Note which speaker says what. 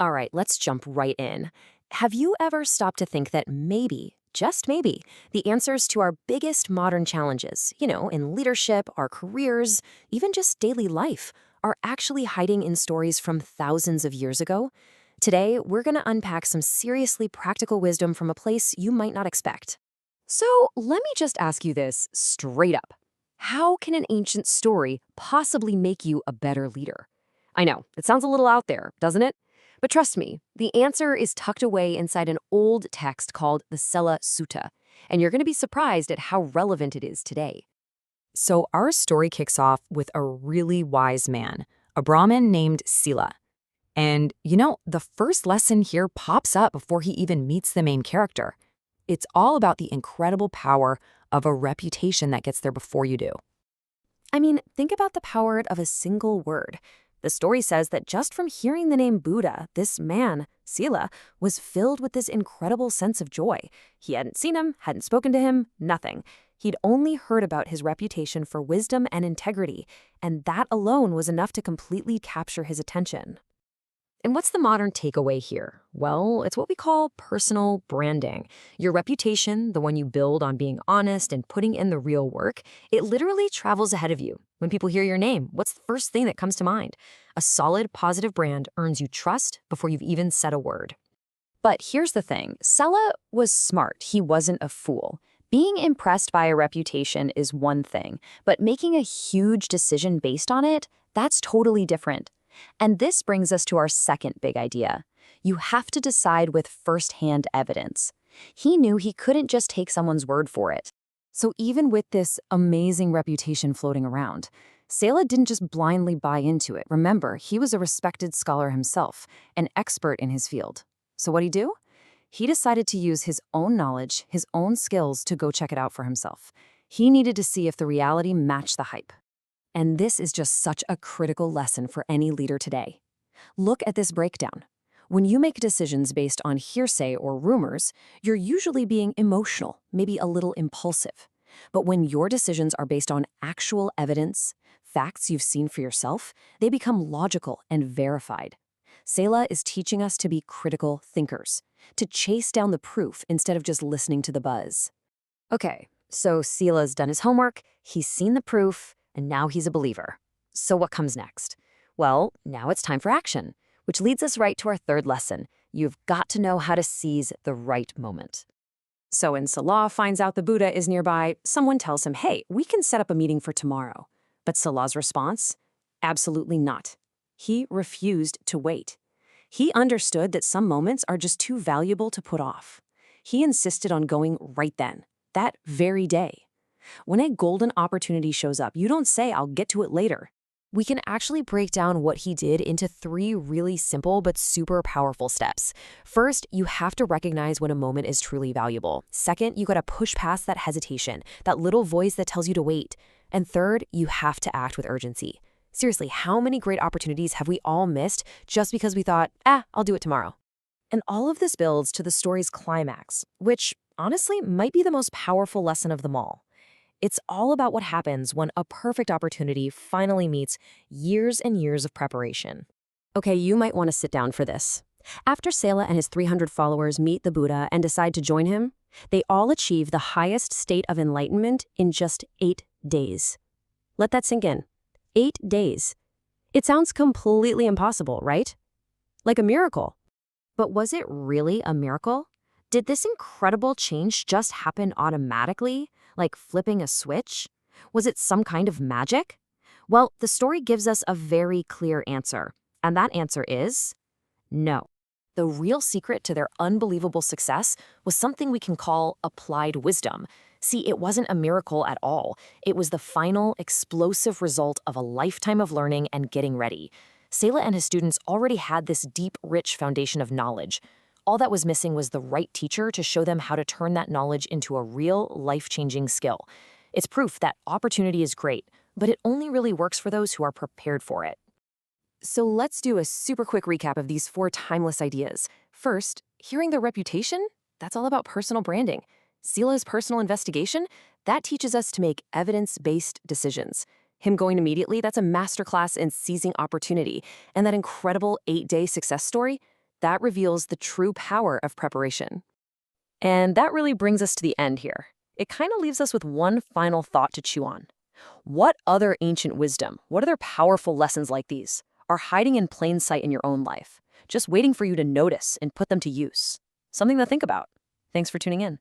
Speaker 1: All right, let's jump right in. Have you ever stopped to think that maybe, just maybe, the answers to our biggest modern challenges, in leadership, our careers, even just daily life, are actually hiding in stories from thousands of years ago? Today, we're going to unpack some seriously practical wisdom from a place you might not expect. So, let me just ask you this straight up. How can an ancient story possibly make you a better leader? I know, it sounds a little out there, doesn't it? But trust me, the answer is tucked away inside an old text called the Sela Sutta, and you're going to be surprised at how relevant it is today. So our story kicks off with a really wise man, a Brahmin named Sila. And, the first lesson here pops up before he even meets the main character. It's all about the incredible power of a reputation that gets there before you do. I mean, think about the power of a single word. The story says that just from hearing the name Buddha, this man, Sila, was filled with this incredible sense of joy. He hadn't seen him, hadn't spoken to him, nothing. He'd only heard about his reputation for wisdom and integrity, and that alone was enough to completely capture his attention. And what's the modern takeaway here? Well, it's what we call personal branding. Your reputation, the one you build on being honest and putting in the real work, it literally travels ahead of you. When people hear your name, what's the first thing that comes to mind? A solid, positive brand earns you trust before you've even said a word. But here's the thing. Sela was smart. He wasn't a fool. Being impressed by a reputation is one thing, but making a huge decision based on it, that's totally different. And this brings us to our second big idea. You have to decide with firsthand evidence. He knew he couldn't just take someone's word for it. So even with this amazing reputation floating around, Sela didn't just blindly buy into it. Remember, he was a respected scholar himself, an expert in his field. So what'd he do? He decided to use his own knowledge, his own skills to go check it out for himself. He needed to see if the reality matched the hype. And this is just such a critical lesson for any leader today. Look at this breakdown. When you make decisions based on hearsay or rumors, you're usually being emotional, maybe a little impulsive. But when your decisions are based on actual evidence, facts you've seen for yourself, they become logical and verified. Sela is teaching us to be critical thinkers, to chase down the proof instead of just listening to the buzz. Okay, so Sela's done his homework, he's seen the proof, and now he's a believer. So what comes next? Well, now it's time for action, which leads us right to our third lesson. You've got to know how to seize the right moment. So when Salah finds out the Buddha is nearby, someone tells him, hey, we can set up a meeting for tomorrow. But Salah's response? Absolutely not. He refused to wait. He understood that some moments are just too valuable to put off. He insisted on going right then, that very day. When a golden opportunity shows up, you don't say, I'll get to it later. We can actually break down what he did into 3 really simple but super powerful steps. First, you have to recognize when a moment is truly valuable. Second, you gotta push past that hesitation, that little voice that tells you to wait. And third, you have to act with urgency. Seriously, how many great opportunities have we all missed just because we thought, I'll do it tomorrow? And all of this builds to the story's climax, which honestly might be the most powerful lesson of them all. It's all about what happens when a perfect opportunity finally meets years and years of preparation. Okay, you might want to sit down for this. After Sela and his 300 followers meet the Buddha and decide to join him, they all achieve the highest state of enlightenment in just 8 days. Let that sink in. 8 days. It sounds completely impossible, right? Like a miracle. But was it really a miracle? Did this incredible change just happen automatically? Like flipping a switch? Was it some kind of magic? Well, the story gives us a very clear answer, and that answer is no. The real secret to their unbelievable success was something we can call applied wisdom. See, it wasn't a miracle at all. It was the final, explosive result of a lifetime of learning and getting ready. Sela and his students already had this deep, rich foundation of knowledge. All that was missing was the right teacher to show them how to turn that knowledge into a real, life-changing skill. It's proof that opportunity is great, but it only really works for those who are prepared for it. So let's do a super quick recap of these 4 timeless ideas. First, hearing the reputation? That's all about personal branding. Sela's personal investigation? That teaches us to make evidence-based decisions. Him going immediately? That's a masterclass in seizing opportunity. And that incredible 8-day success story? That reveals the true power of preparation. And that really brings us to the end here. It kind of leaves us with one final thought to chew on. What other ancient wisdom, what other powerful lessons like these are hiding in plain sight in your own life, just waiting for you to notice and put them to use? Something to think about. Thanks for tuning in.